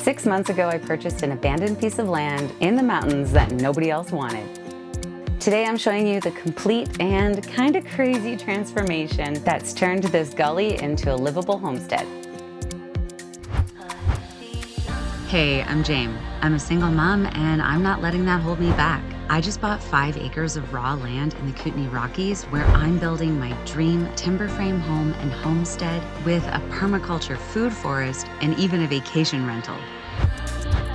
6 months ago, I purchased an abandoned piece of land in the mountains that nobody else wanted. Today, I'm showing you the complete and kind of crazy transformation that's turned this gully into a livable homestead. Hey, I'm Jane. I'm a single mom and I'm not letting that hold me back. I just bought 5 acres of raw land in the Kootenai Rockies where I'm building my dream timber frame home and homestead with a permaculture food forest and even a vacation rental.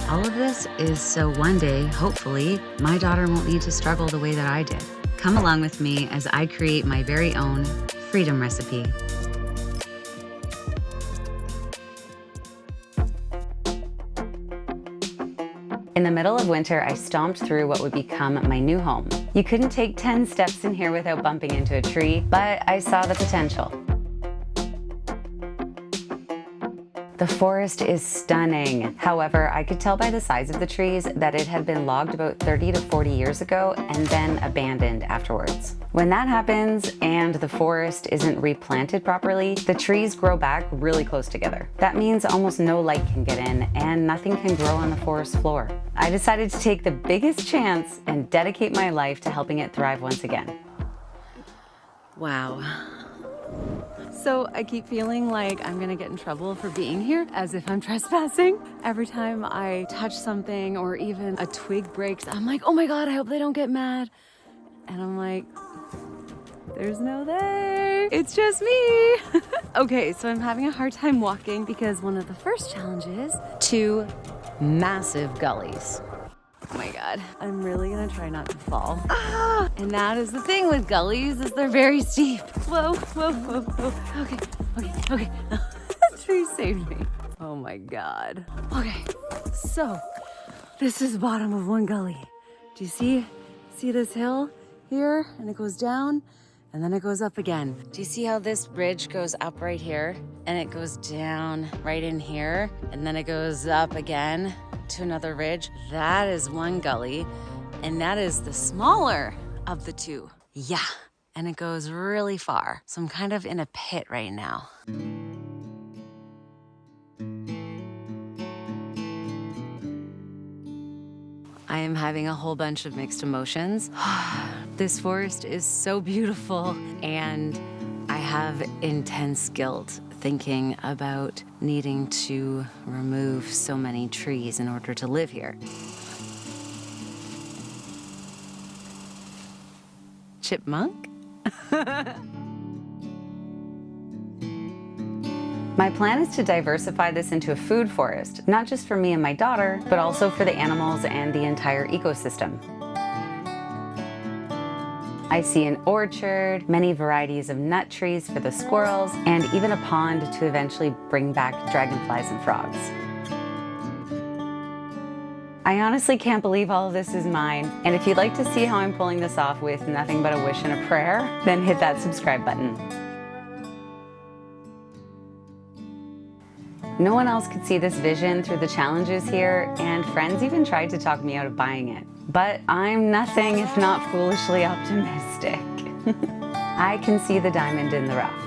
All of this is so one day, hopefully, my daughter won't need to struggle the way that I did. Come along with me as I create my very own freedom recipe. In the middle of winter, I stomped through what would become my new home. You couldn't take 10 steps in here without bumping into a tree, but I saw the potential. The forest is stunning. However, I could tell by the size of the trees that it had been logged about 30 to 40 years ago and then abandoned afterwards. When that happens and the forest isn't replanted properly, the trees grow back really close together. That means almost no light can get in and nothing can grow on the forest floor. I decided to take the biggest chance and dedicate my life to helping it thrive once again. Wow. So I keep feeling like I'm gonna get in trouble for being here, as if I'm trespassing. Every time I touch something or even a twig breaks, I'm like, oh my God, I hope they don't get mad. And I'm like, there's no they, it's just me. Okay, so I'm having a hard time walking because one of the first challenges, 2 massive gullies. Oh my God, I'm really gonna try not to fall. Ah! And that is the thing with gullies, is they're very steep. Whoa, whoa, whoa, whoa. Okay. The tree saved me. Oh my God. Okay, so this is the bottom of one gully. Do you see this hill here? And it goes down and then it goes up again. Do you see how this ridge goes up right here and it goes down right in here and then it goes up again to another ridge? That is one gully, and that is the smaller of the 2. Yeah, and it goes really far. So I'm kind of in a pit right now. I am having a whole bunch of mixed emotions. This forest is so beautiful, and I have intense guilt thinking about needing to remove so many trees in order to live here. Chipmunk? My plan is to diversify this into a food forest, not just for me and my daughter, but also for the animals and the entire ecosystem. I see an orchard, many varieties of nut trees for the squirrels, and even a pond to eventually bring back dragonflies and frogs. I honestly can't believe all of this is mine, and if you'd like to see how I'm pulling this off with nothing but a wish and a prayer, then hit that subscribe button. No one else could see this vision through the challenges here, and friends even tried to talk me out of buying it. But I'm nothing if not foolishly optimistic. I can see the diamond in the rough.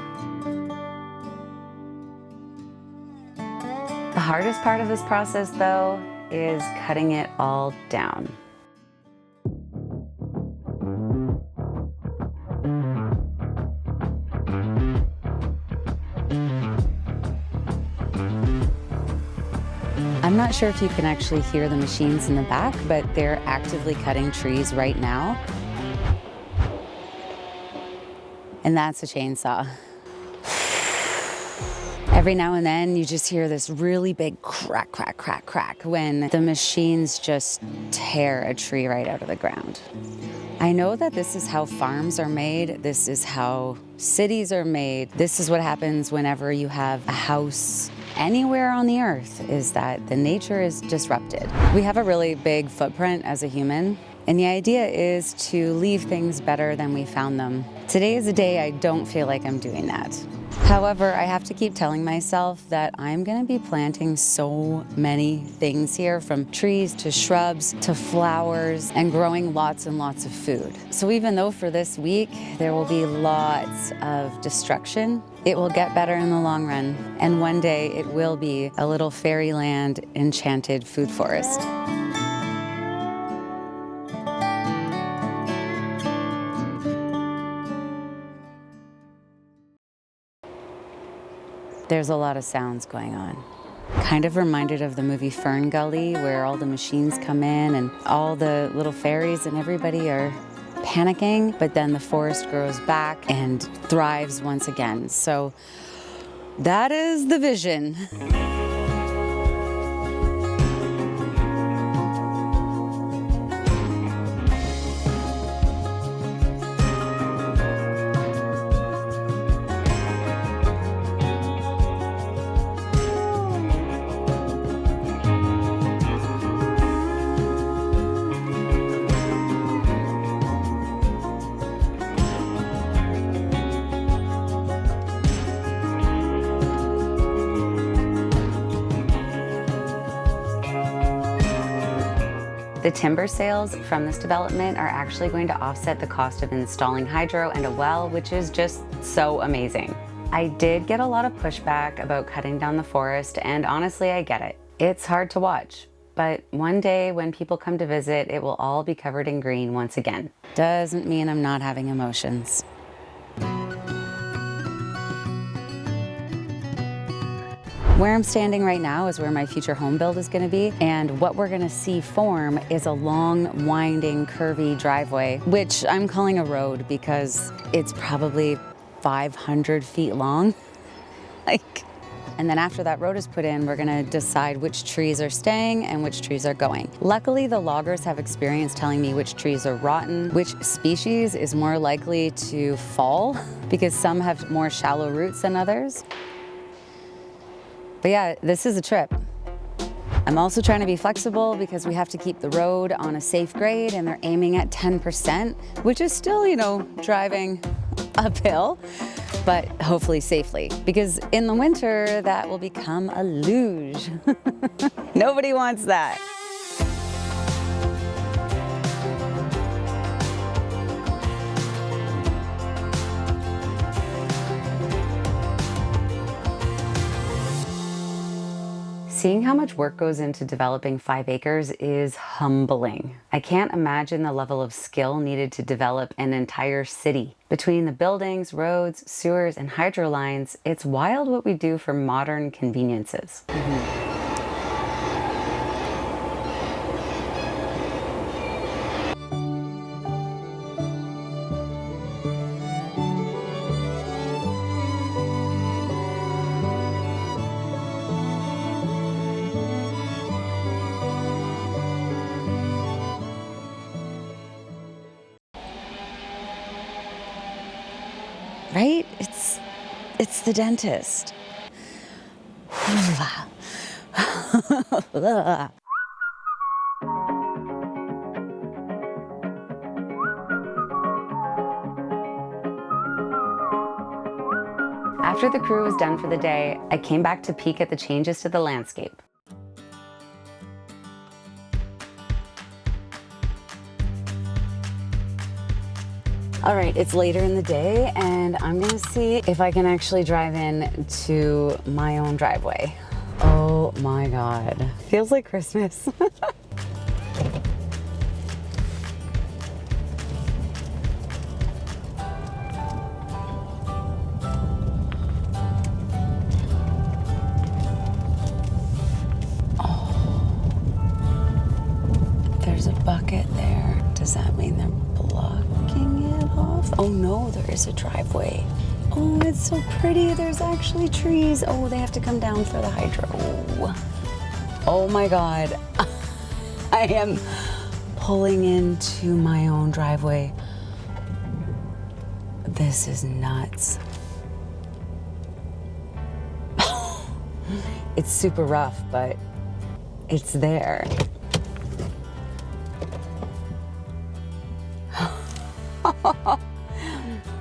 The hardest part of this process, though, is cutting it all down. I'm not sure if you can actually hear the machines in the back, but they're actively cutting trees right now. And that's a chainsaw. Every now and then you just hear this really big crack, crack, crack, crack when the machines just tear a tree right out of the ground. I know that this is how farms are made. This is how cities are made. This is what happens whenever you have a house anywhere on the earth, is that the nature is disrupted. We have a really big footprint as a human, and the idea is to leave things better than we found them. Today is a day I don't feel like I'm doing that. However, I have to keep telling myself that I'm gonna be planting so many things here, from trees to shrubs to flowers, and growing lots and lots of food. So even though for this week there will be lots of destruction, It will get better in the long run, and one day it will be a little fairyland enchanted food forest. There's a lot of sounds going on. Kind of reminded of the movie Fern Gully, where all the machines come in and all the little fairies and everybody are panicking, but then the forest grows back and thrives once again. So that is the vision. The timber sales from this development are actually going to offset the cost of installing hydro and a well, which is just so amazing. I did get a lot of pushback about cutting down the forest, and honestly, I get it. It's hard to watch, but one day when people come to visit, it will all be covered in green once again. Doesn't mean I'm not having emotions. Where I'm standing right now is where my future home build is going to be, and what we're going to see form is a long, winding, curvy driveway, which I'm calling a road because it's probably 500 feet long. And then after that road is put in, we're going to decide which trees are staying and which trees are going. Luckily, the loggers have experience telling me which trees are rotten, which species is more likely to fall, because some have more shallow roots than others. But yeah, this is a trip. I'm also trying to be flexible because we have to keep the road on a safe grade, and they're aiming at 10%, which is still, driving uphill, but hopefully safely, because in the winter that will become a luge. Nobody wants that. Seeing how much work goes into developing 5 acres is humbling. I can't imagine the level of skill needed to develop an entire city. Between the buildings, roads, sewers, and hydro lines, it's wild what we do for modern conveniences. Right? It's the dentist. After the crew was done for the day, I came back to peek at the changes to the landscape. All right, it's later in the day, and I'm gonna see if I can actually drive in to my own driveway. Oh my God, feels like Christmas. There's a bucket there. Does that mean they're blocking it off? Oh no, there is a driveway. Oh, it's so pretty. There's actually trees. Oh, they have to come down for the hydro. Oh my God. I am pulling into my own driveway. This is nuts. It's super rough, but it's there.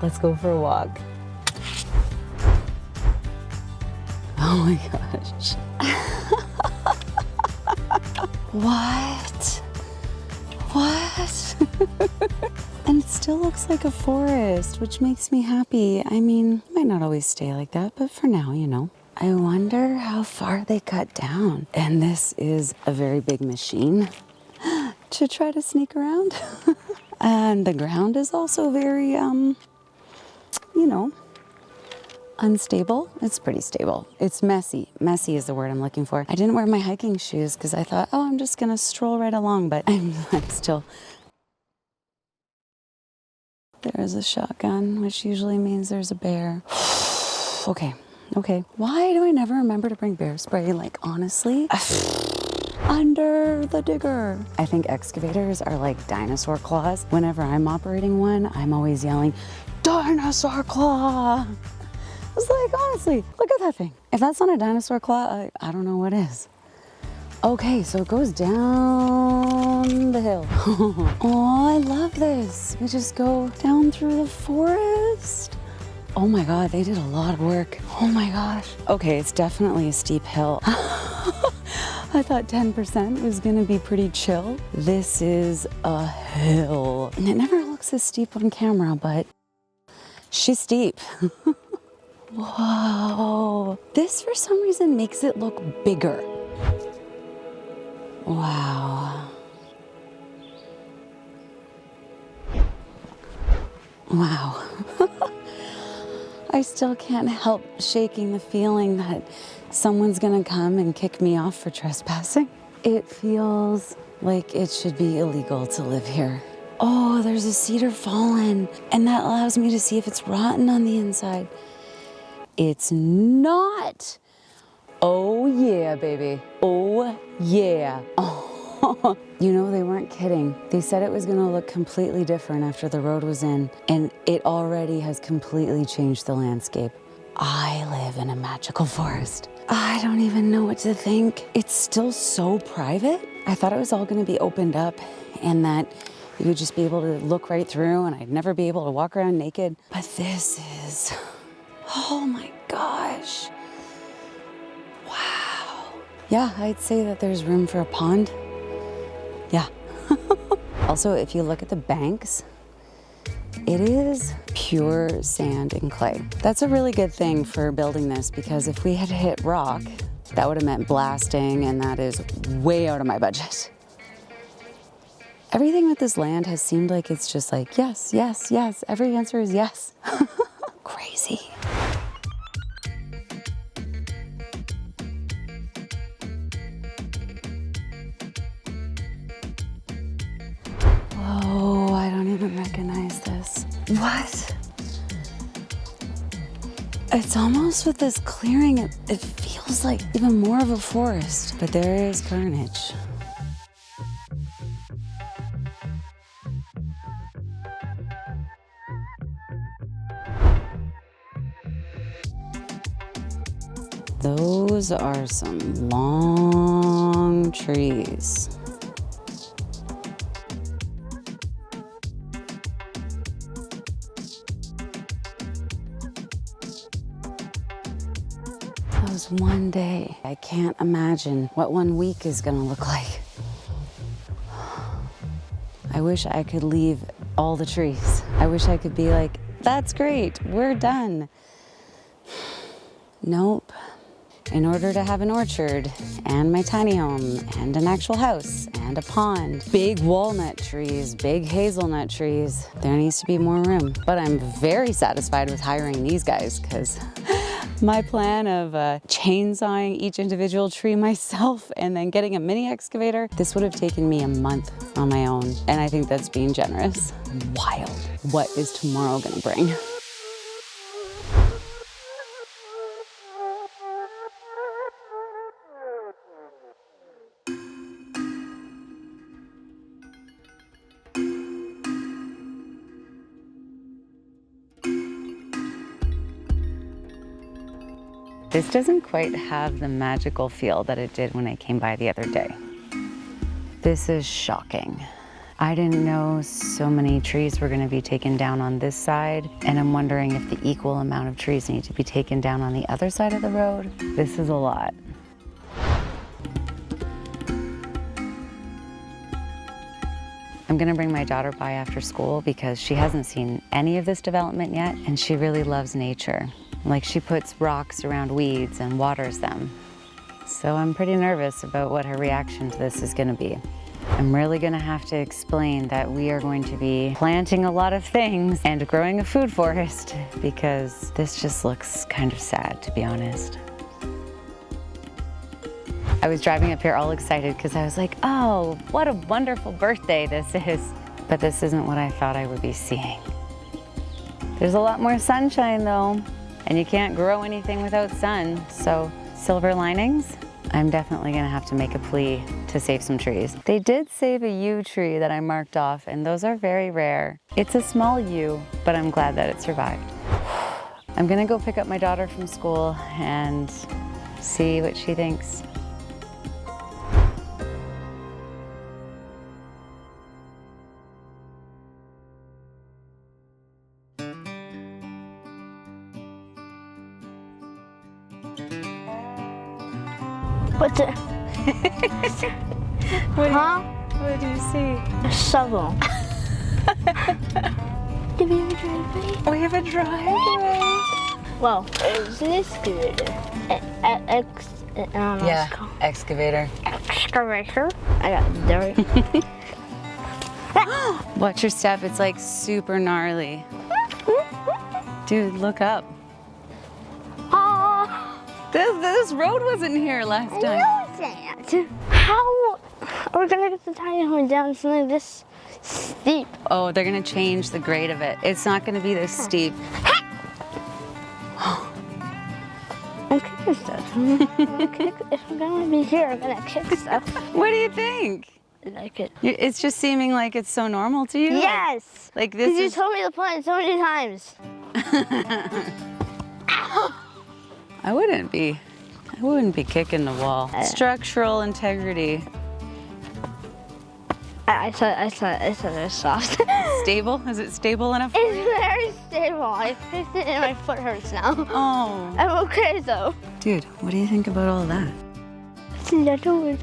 Let's go for a walk. Oh my gosh. What? And it still looks like a forest, which makes me happy. I mean, it might not always stay like that, but for now, you know. I wonder how far they cut down. And this is a very big machine to try to sneak around. And the ground is also very, you know, unstable. It's pretty stable. It's messy. Messy is the word I'm looking for. I didn't wear my hiking shoes because I thought, oh, I'm just gonna stroll right along, but I'm still. There's a shotgun, which usually means there's a bear. Okay. Why do I never remember to bring bear spray? Like, honestly, under the digger. I think excavators are like dinosaur claws. Whenever I'm operating one, I'm always yelling, dinosaur claw. I was like, honestly, look at that thing. If that's not a dinosaur claw, I don't know what is. Okay, so it goes down the hill. Oh, I love this. We just go down through the forest. Oh my God, they did a lot of work. Oh my gosh. Okay, it's definitely a steep hill. I thought 10% was gonna be pretty chill. This is a hill. And it never looks as steep on camera, but she's steep. Whoa. This for some reason makes it look bigger. Wow. Wow. I still can't help shaking the feeling that someone's gonna come and kick me off for trespassing. It feels like it should be illegal to live here. Oh, there's a cedar fallen, and that allows me to see if it's rotten on the inside. It's not. Oh yeah, baby. Oh yeah. Oh. You know, they weren't kidding. They said it was gonna look completely different after the road was in, and it already has completely changed the landscape. I live in a magical forest. I don't even know what to think. It's still so private. I thought it was all gonna be opened up and that you would just be able to look right through and I'd never be able to walk around naked. But this is, oh my gosh. Wow. Yeah, I'd say that there's room for a pond. Yeah. Also, if you look at the banks, it is pure sand and clay. That's a really good thing for building this because if we had hit rock, that would have meant blasting, and that is way out of my budget. Everything with this land has seemed like it's just like, yes, yes, yes. Every answer is yes. Crazy. Whoa, I don't even recognize this. What? It's almost with this clearing, it feels like even more of a forest, but there is carnage. Those are some long trees. That was one day. I can't imagine what 1 week is gonna look like. I wish I could leave all the trees. I wish I could be like, that's great, we're done. Nope. In order to have an orchard and my tiny home and an actual house and a pond, big walnut trees, big hazelnut trees, there needs to be more room. But I'm very satisfied with hiring these guys because my plan of chainsawing each individual tree myself and then getting a mini excavator, this would have taken me a month on my own. And I think that's being generous. Wild. What is tomorrow gonna bring? This doesn't quite have the magical feel that it did when I came by the other day. This is shocking. I didn't know so many trees were going to be taken down on this side, and I'm wondering if the equal amount of trees need to be taken down on the other side of the road. This is a lot. I'm gonna bring my daughter by after school because she hasn't seen any of this development yet, and she really loves nature. Like, she puts rocks around weeds and waters them. So I'm pretty nervous about what her reaction to this is gonna be. I'm really gonna have to explain that we are going to be planting a lot of things and growing a food forest, because this just looks kind of sad, to be honest. I was driving up here all excited because I was like, oh, what a wonderful birthday this is. But this isn't what I thought I would be seeing. There's a lot more sunshine though, and you can't grow anything without sun. So silver linings, I'm definitely gonna have to make a plea to save some trees. They did save a yew tree that I marked off, and those are very rare. It's a small yew, but I'm glad that it survived. I'm gonna go pick up my daughter from school and see what she thinks. What's it? What do you see? A shovel. Do we have a driveway? We have a driveway. Well, it's an excavator. Yeah, excavator. Excavator. I got dirt. Watch your step, it's like super gnarly. Dude, look up. This road wasn't here last time. I know that. How are we gonna get the tiny home down something this steep? Oh, they're gonna change the grade of it. It's not gonna be this steep. I'm kicking stuff. If I'm gonna be here, I'm gonna kick stuff. What do you think? I like it. It's just seeming like it's so normal to you? Yes! Like this Because you is... told me the plan so many times. I wouldn't be kicking the wall. Structural integrity. I thought it was soft. Stable? Is it stable enough for you? It's very stable. I fixed it and my foot hurts now. Oh. I'm okay though. Dude, what do you think about all that? It's a little weird.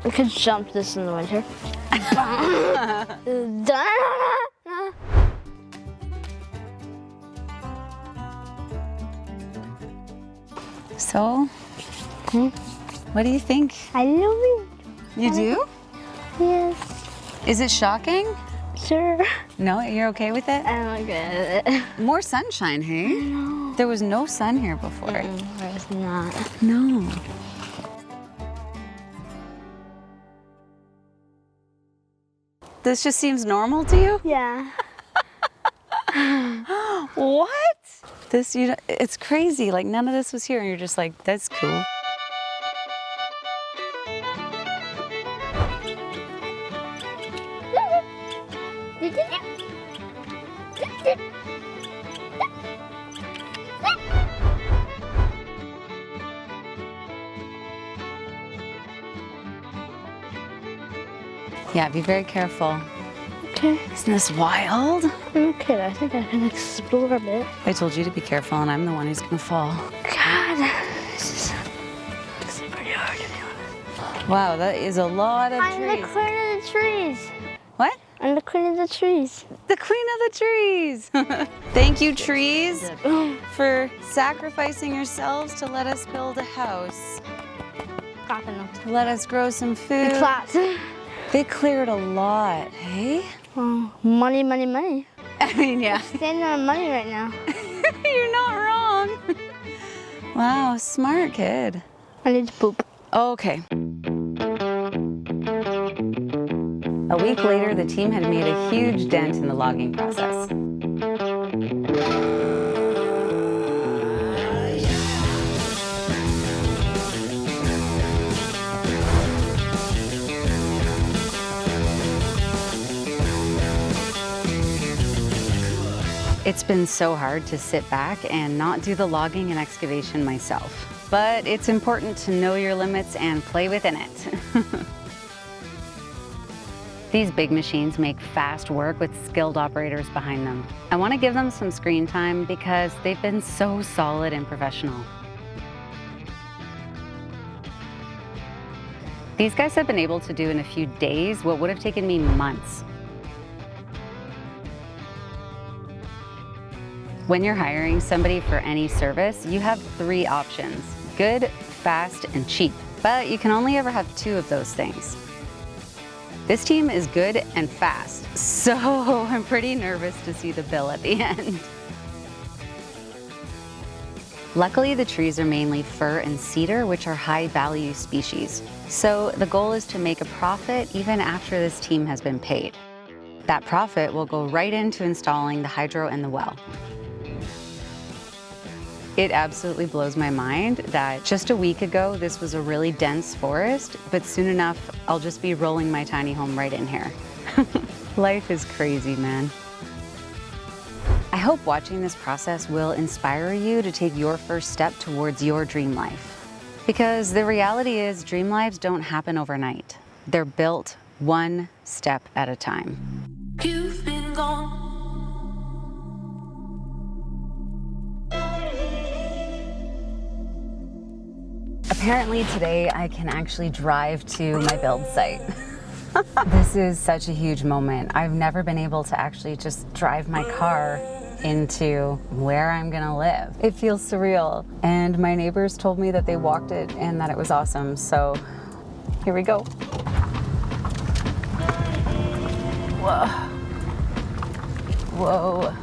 We could jump this in the winter. So, what do you think? I love it. You do? Yes. Is it shocking? Sure. No, you're okay with it? I'm okay with it. More sunshine, hey? No. There was no sun here before. There's not. No. This just seems normal to you? Yeah. What? It's crazy. Like, none of this was here, and you're just like, that's cool. Yeah, be very careful. Okay. Isn't this wild? Okay, I think I can explore a bit. I told you to be careful, and I'm the one who's gonna fall. God, this is pretty hard to be honest. Wow, that is a lot of trees. I'm the queen of the trees. What? I'm the queen of the trees. The queen of the trees. Thank you, trees, for sacrificing yourselves to let us build a house. Clapping them. To let us grow some food. Claps. They cleared a lot, hey? Oh, money, money, money. I mean, yeah. Standing on money right now. You're not wrong. Wow, smart kid. I need to poop. Okay. A week later, the team had made a huge dent in the logging process. It's been so hard to sit back and not do the logging and excavation myself. But it's important to know your limits and play within it. These big machines make fast work with skilled operators behind them. I want to give them some screen time because they've been so solid and professional. These guys have been able to do in a few days what would have taken me months. When you're hiring somebody for any service, you have 3 options: good, fast, and cheap. But you can only ever have 2 of those things. This team is good and fast, so I'm pretty nervous to see the bill at the end. Luckily, the trees are mainly fir and cedar, which are high-value species. So the goal is to make a profit even after this team has been paid. That profit will go right into installing the hydro and the well. It absolutely blows my mind that just a week ago, this was a really dense forest, but soon enough, I'll just be rolling my tiny home right in here. Life is crazy, man. I hope watching this process will inspire you to take your first step towards your dream life. Because the reality is, dream lives don't happen overnight. They're built one step at a time. You've been gone. Apparently today I can actually drive to my build site. This is such a huge moment. I've never been able to actually just drive my car into where I'm gonna live. It feels surreal. And my neighbors told me that they walked it and that it was awesome. So here we go. Whoa. Whoa.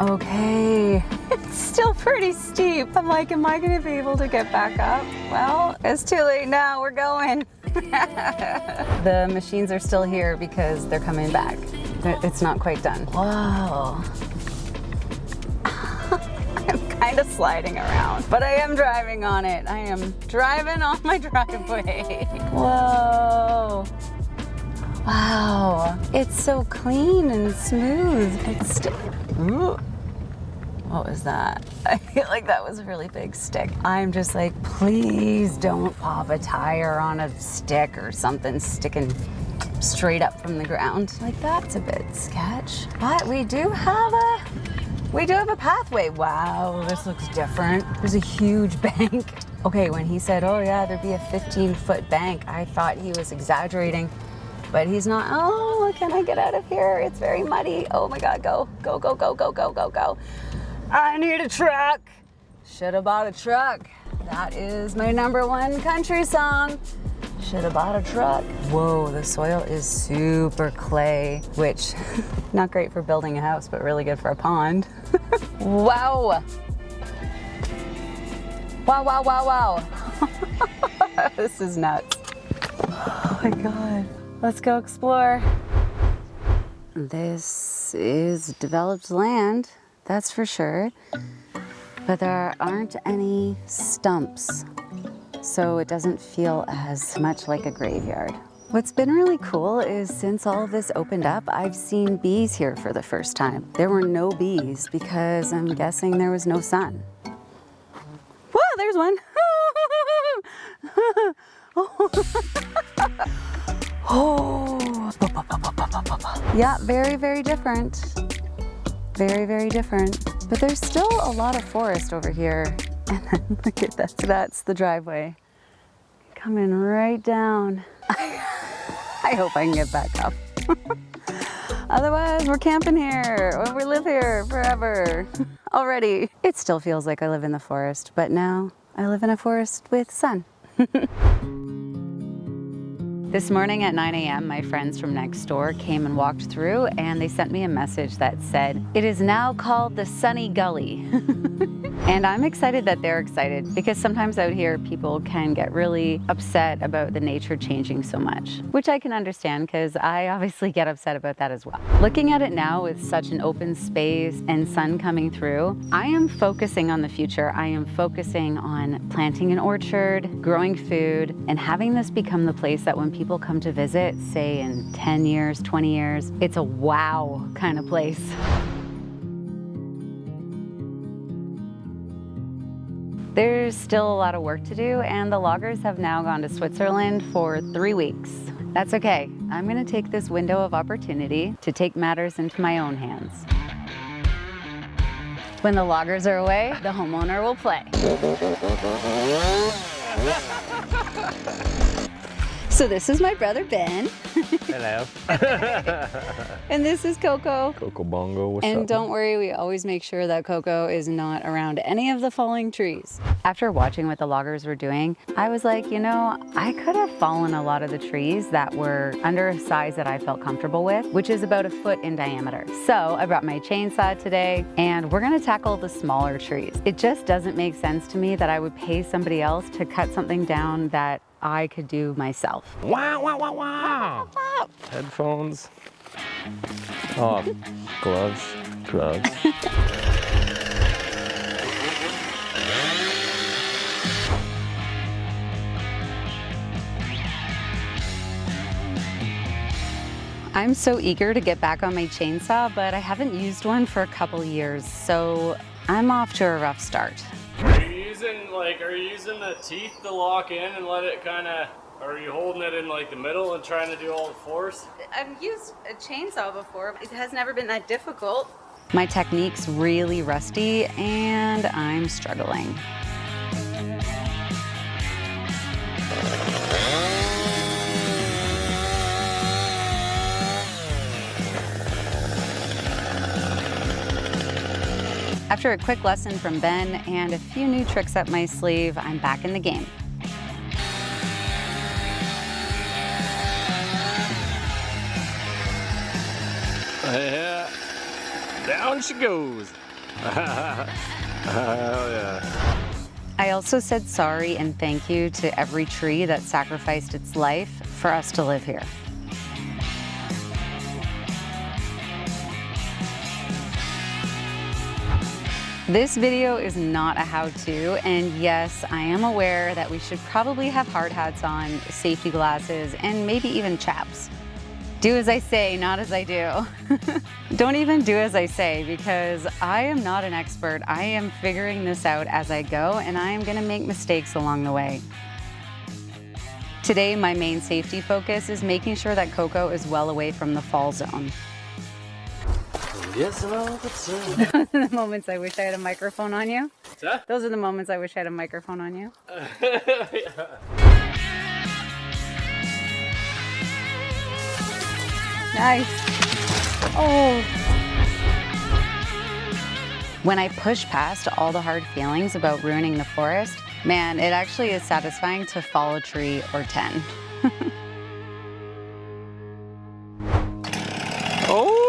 Okay. It's still pretty steep. I'm like, am I gonna be able to get back up? Well, it's too late now, we're going. The machines are still here because they're coming back. It's not quite done. Whoa. I'm kind of sliding around, but I am driving on it. I am driving on my driveway. Whoa. Wow. It's so clean and smooth. It's still, what was that? I feel like that was a really big stick. I'm just like, please don't pop a tire on a stick or something sticking straight up from the ground. Like, that's a bit sketch. But we do have a pathway. Wow, this looks different. There's a huge bank. Okay, when he said, oh yeah, there'd be a 15-foot bank, I thought he was exaggerating. But he's not. Oh, can I get out of here? It's very muddy. Oh my God, go, go, go, go, go, go, go, go. I need a truck. Should have bought a truck. That is my #1 country song. Should have bought a truck. Whoa, the soil is super clay, which not great for building a house, but really good for a pond. Wow. Wow, wow, wow, wow. This is nuts. Oh my God. Let's go explore. This is developed land, that's for sure. But there aren't any stumps, so it doesn't feel as much like a graveyard. What's been really cool is since all of this opened up, I've seen bees here for the first time. There were no bees because I'm guessing there was no sun. Whoa, there's one. Oh. Yeah, very, very different. Very, very different. But there's still a lot of forest over here. And then look at that, that's the driveway. Coming right down. I hope I can get back up. Otherwise, we're camping here, or we live here forever. Already. It still feels like I live in the forest, but now I live in a forest with sun. This morning at 9 a.m., my friends from next door came and walked through, and they sent me a message that said, "It is now called the Sunny Gully." And I'm excited that they're excited, because sometimes out here people can get really upset about the nature changing so much, which I can understand because I obviously get upset about that as well. Looking at it now with such an open space and sun coming through, I am focusing on the future. I am focusing on planting an orchard, growing food, and having this become the place that when people come to visit, say in 10 years, 20 years, it's a wow kind of place. There's still a lot of work to do, and the loggers have now gone to Switzerland for 3 weeks. That's okay. I'm gonna take this window of opportunity to take matters into my own hands. When the loggers are away, the homeowner will play. So this is my brother Ben. Hello. And this is Coco. Coco Bongo, what's up? And don't worry, we always make sure that Coco is not around any of the falling trees. After watching what the loggers were doing, I was like, you know, I could have fallen a lot of the trees that were under a size that I felt comfortable with, which is about 1 foot in diameter. So I brought my chainsaw today, and we're gonna tackle the smaller trees. It just doesn't make sense to me that I would pay somebody else to cut something down that I could do myself. Wow, wow, wow, wow. Headphones. Oh, gloves. I'm so eager to get back on my chainsaw, but I haven't used one for a couple years, so I'm off to a rough start. Are you using the teeth to lock in and let it kind of, or are you holding it in like the middle and trying to do all the force? I've used a chainsaw before. It has never been that difficult. My technique's really rusty and I'm struggling. After a quick lesson from Ben and a few new tricks up my sleeve, I'm back in the game. Yeah, down she goes. Hell yeah. I also said sorry and thank you to every tree that sacrificed its life for us to live here. This video is not a how-to, and yes, I am aware that we should probably have hard hats on, safety glasses, and maybe even chaps. Do as I say, not as I do. Don't even do as I say, because I am not an expert. I am figuring this out as I go, and I am gonna make mistakes along the way. Today, my main safety focus is making sure that Coco is well away from the fall zone. Yes, well, that's Those are the moments I wish I had a microphone on you. What's that? Those are the moments I wish I had a microphone on you. Nice. Oh. When I push past all the hard feelings about ruining the forest, man, it actually is satisfying to fall a tree or 10. Oh!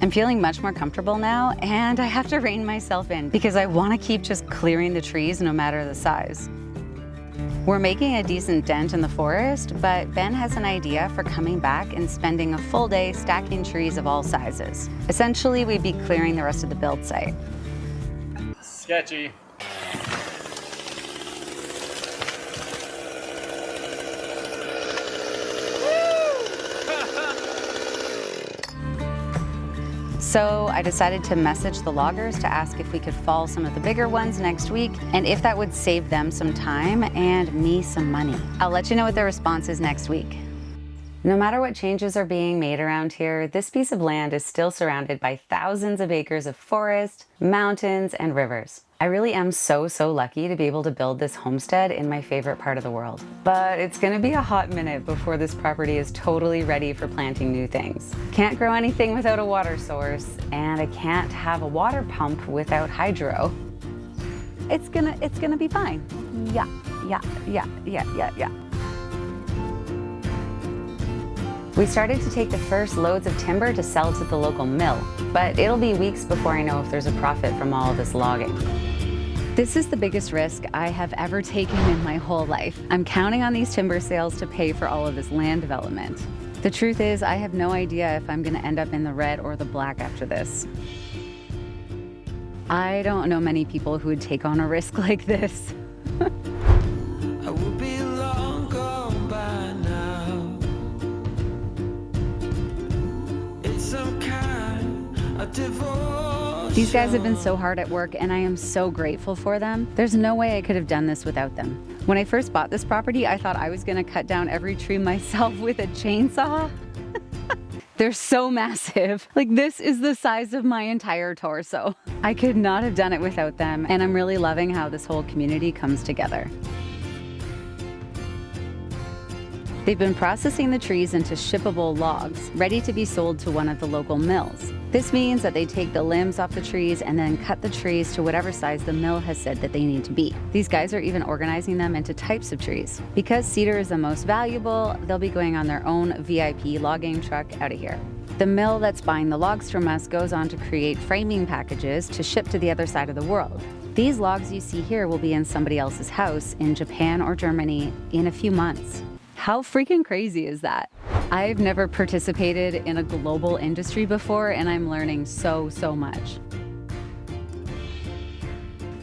I'm feeling much more comfortable now, and I have to rein myself in because I want to keep just clearing the trees no matter the size. We're making a decent dent in the forest, but Ben has an idea for coming back and spending a full day stacking trees of all sizes. Essentially, we'd be clearing the rest of the build site. Sketchy. So I decided to message the loggers to ask if we could fall some of the bigger ones next week and if that would save them some time and me some money. I'll let you know what their response is next week. No matter what changes are being made around here, this piece of land is still surrounded by thousands of acres of forest, mountains, and rivers. I really am so lucky to be able to build this homestead in my favorite part of the world. But it's gonna be a hot minute before this property is totally ready for planting new things. Can't grow anything without a water source, and I can't have a water pump without hydro. It's gonna be fine. Yeah. We started to take the first loads of timber to sell to the local mill, but it'll be weeks before I know if there's a profit from all of this logging. This is the biggest risk I have ever taken in my whole life. I'm counting on these timber sales to pay for all of this land development. The truth is, I have no idea if I'm gonna end up in the red or the black after this. I don't know many people who would take on a risk like this. I would be long gone by now. It's some kind devotion. These guys have been so hard at work, and I am so grateful for them. There's no way I could have done this without them. When I first bought this property, I thought I was gonna cut down every tree myself with a chainsaw. They're so massive. Like, this is the size of my entire torso. I could not have done it without them, and I'm really loving how this whole community comes together. They've been processing the trees into shippable logs, ready to be sold to one of the local mills. This means that they take the limbs off the trees and then cut the trees to whatever size the mill has said that they need to be. These guys are even organizing them into types of trees. Because cedar is the most valuable, they'll be going on their own VIP logging truck out of here. The mill that's buying the logs from us goes on to create framing packages to ship to the other side of the world. These logs you see here will be in somebody else's house in Japan or Germany in a few months. How freaking crazy is that? I've never participated in a global industry before, and I'm learning so much.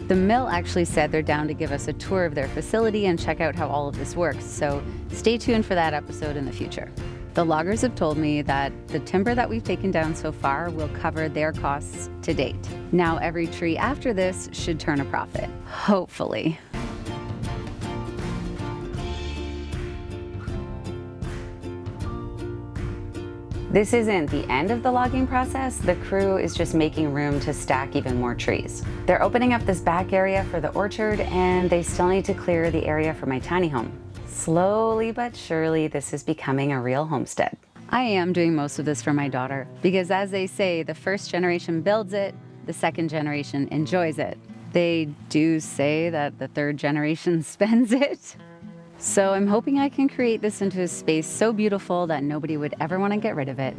The mill actually said they're down to give us a tour of their facility and check out how all of this works, so stay tuned for that episode in the future. The loggers have told me that the timber that we've taken down so far will cover their costs to date. Now every tree after this should turn a profit, hopefully. This isn't the end of the logging process. The crew is just making room to stack even more trees. They're opening up this back area for the orchard, and they still need to clear the area for my tiny home. Slowly but surely, this is becoming a real homestead. I am doing most of this for my daughter, because as they say, the first generation builds it, the second generation enjoys it. They do say that the third generation spends it. So I'm hoping I can create this into a space so beautiful that nobody would ever want to get rid of it.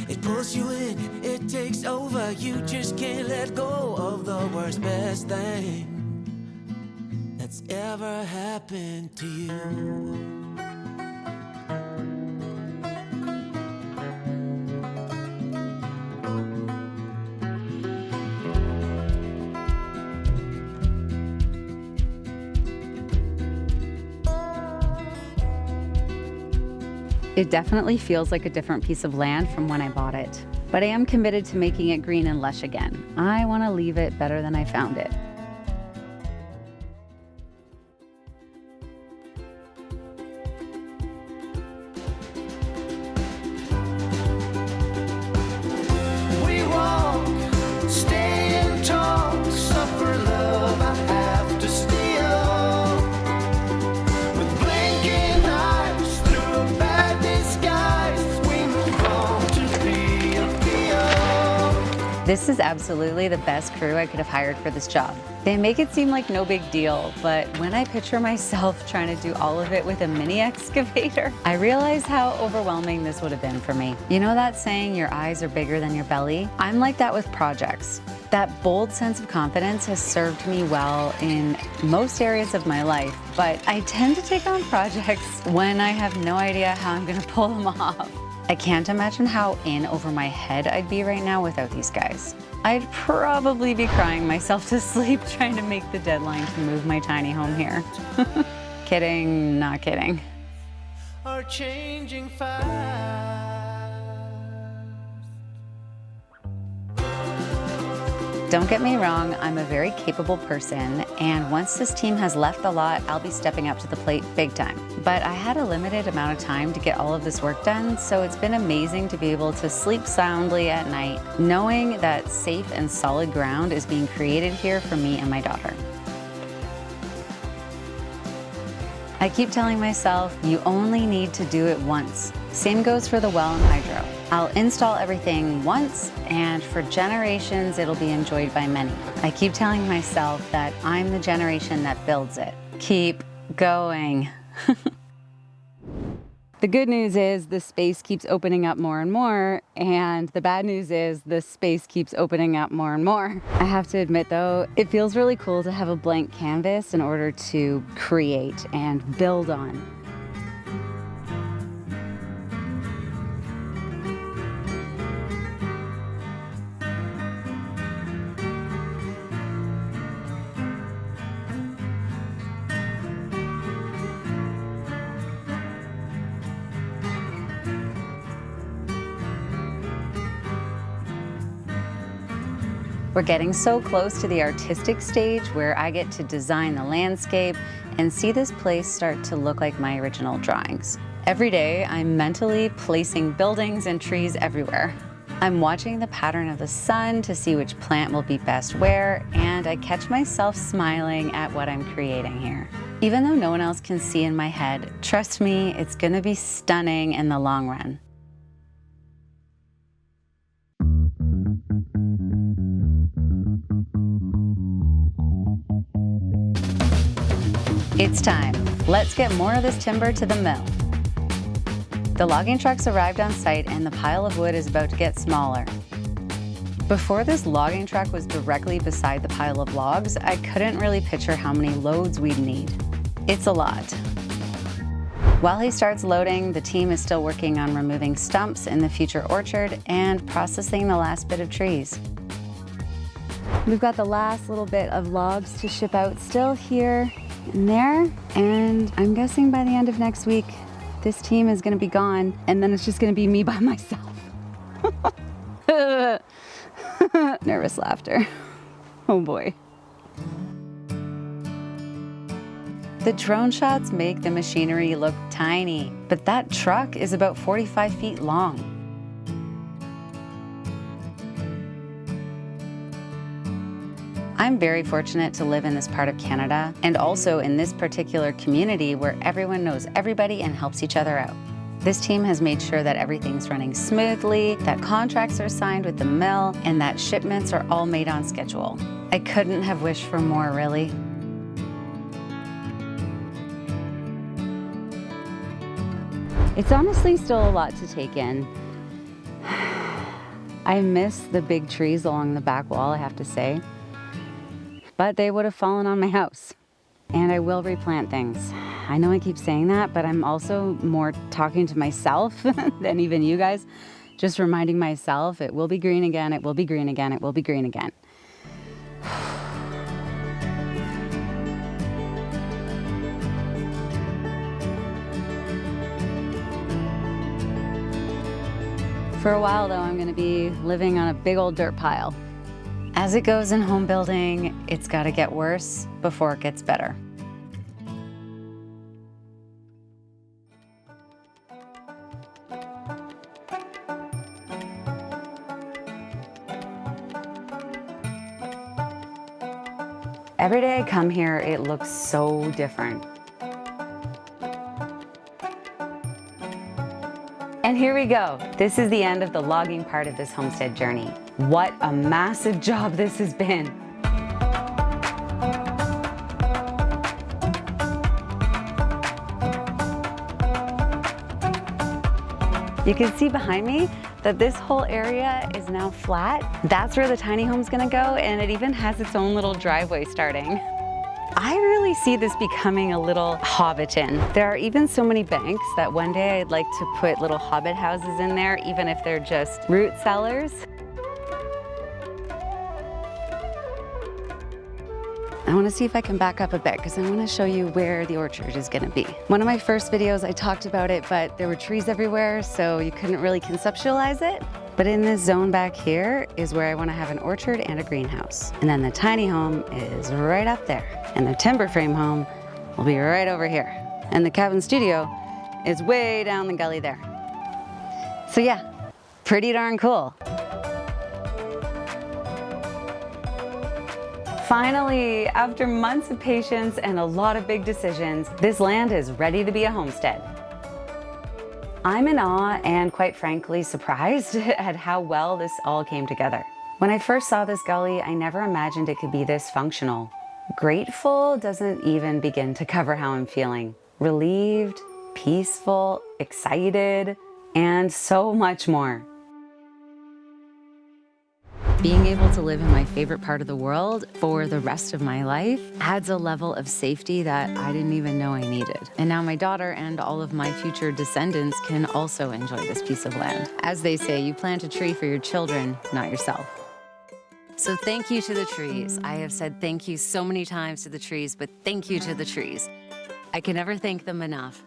It pulls you in, it takes over. You just can't let go of the worst, best thing that's ever happened to you. It definitely feels like a different piece of land from when I bought it, but I am committed to making it green and lush again. I want to leave it better than I found it. We walk, stand tall, suffer love I have to steal. With blinking eyes through a bad disguise, we move on to be a feel. This is absolutely the best crew I could have hired for this job. They make it seem like no big deal, but when I picture myself trying to do all of it with a mini excavator, I realize how overwhelming this would have been for me. You know that saying, your eyes are bigger than your belly? I'm like that with projects. That bold sense of confidence has served me well in most areas of my life, but I tend to take on projects when I have no idea how I'm gonna pull them off. I can't imagine how in over my head I'd be right now without these guys. I'd probably be crying myself to sleep trying to make the deadline to move my tiny home here. Kidding, not kidding. Are changing fast. Don't get me wrong, I'm a very capable person, and once this team has left the lot, I'll be stepping up to the plate big time. But I had a limited amount of time to get all of this work done, so it's been amazing to be able to sleep soundly at night, knowing that safe and solid ground is being created here for me and my daughter. I keep telling myself, you only need to do it once. Same goes for the well and hydro. I'll install everything once, and for generations, it'll be enjoyed by many. I keep telling myself that I'm the generation that builds it. Keep going. The good news is the space keeps opening up more and more, and the bad news is the space keeps opening up more and more. I have to admit though, it feels really cool to have a blank canvas in order to create and build on. We're getting so close to the artistic stage where I get to design the landscape and see this place start to look like my original drawings. Every day, I'm mentally placing buildings and trees everywhere. I'm watching the pattern of the sun to see which plant will be best where, and I catch myself smiling at what I'm creating here. Even though no one else can see in my head, trust me, it's gonna be stunning in the long run. It's time. Let's get more of this timber to the mill. The logging trucks arrived on site and the pile of wood is about to get smaller. Before this logging truck was directly beside the pile of logs, I couldn't really picture how many loads we'd need. It's a lot. While he starts loading, the team is still working on removing stumps in the future orchard and processing the last bit of trees. We've got the last little bit of logs to ship out still here and there, and I'm guessing by the end of next week, this team is gonna be gone, and then it's just gonna be me by myself. Nervous laughter. Oh boy. The drone shots make the machinery look tiny, but that truck is about 45 feet long. I'm very fortunate to live in this part of Canada and also in this particular community where everyone knows everybody and helps each other out. This team has made sure that everything's running smoothly, that contracts are signed with the mill, and that shipments are all made on schedule. I couldn't have wished for more, really. It's honestly still a lot to take in. I miss the big trees along the back wall, I have to say. But they would have fallen on my house. And I will replant things. I know I keep saying that, but I'm also more talking to myself than even you guys. Just reminding myself, it will be green again, it will be green again, it will be green again. For a while though, I'm gonna be living on a big old dirt pile. As it goes in home building, it's gotta get worse before it gets better. Every day I come here, it looks so different. And here we go. This is the end of the logging part of this homestead journey. What a massive job this has been. You can see behind me that this whole area is now flat. That's where the tiny home's gonna go, and it even has its own little driveway starting. I really see this becoming a little Hobbiton. There are even so many banks that one day I'd like to put little hobbit houses in there, even if they're just root cellars. I want to see if I can back up a bit because I want to show you where the orchard is going to be. One of my first videos I talked about it, but there were trees everywhere, so you couldn't really conceptualize it. But in this zone back here is where I want to have an orchard and a greenhouse. And then the tiny home is right up there. And the timber frame home will be right over here. And the cabin studio is way down the gully there. So yeah, pretty darn cool. Finally, after months of patience and a lot of big decisions, this land is ready to be a homestead. I'm in awe and quite frankly surprised at how well this all came together. When I first saw this gully, I never imagined it could be this functional. Grateful doesn't even begin to cover how I'm feeling. Relieved, peaceful, excited, and so much more. Being able to live in my favorite part of the world for the rest of my life adds a level of safety that I didn't even know I needed. And now my daughter and all of my future descendants can also enjoy this piece of land. As they say, you plant a tree for your children, not yourself. So thank you to the trees. I have said thank you so many times to the trees, but thank you to the trees. I can never thank them enough.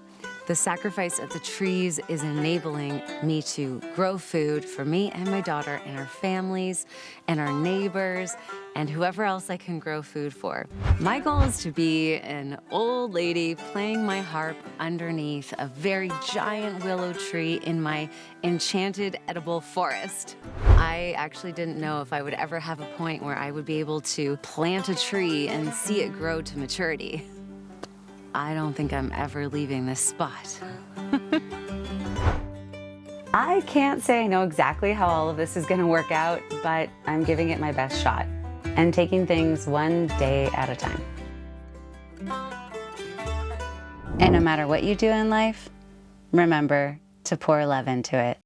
The sacrifice of the trees is enabling me to grow food for me and my daughter and our families and our neighbors and whoever else I can grow food for. My goal is to be an old lady playing my harp underneath a very giant willow tree in my enchanted edible forest. I actually didn't know if I would ever have a point where I would be able to plant a tree and see it grow to maturity. I don't think I'm ever leaving this spot. I can't say I know exactly how all of this is gonna work out, but I'm giving it my best shot and taking things one day at a time. And no matter what you do in life, remember to pour love into it.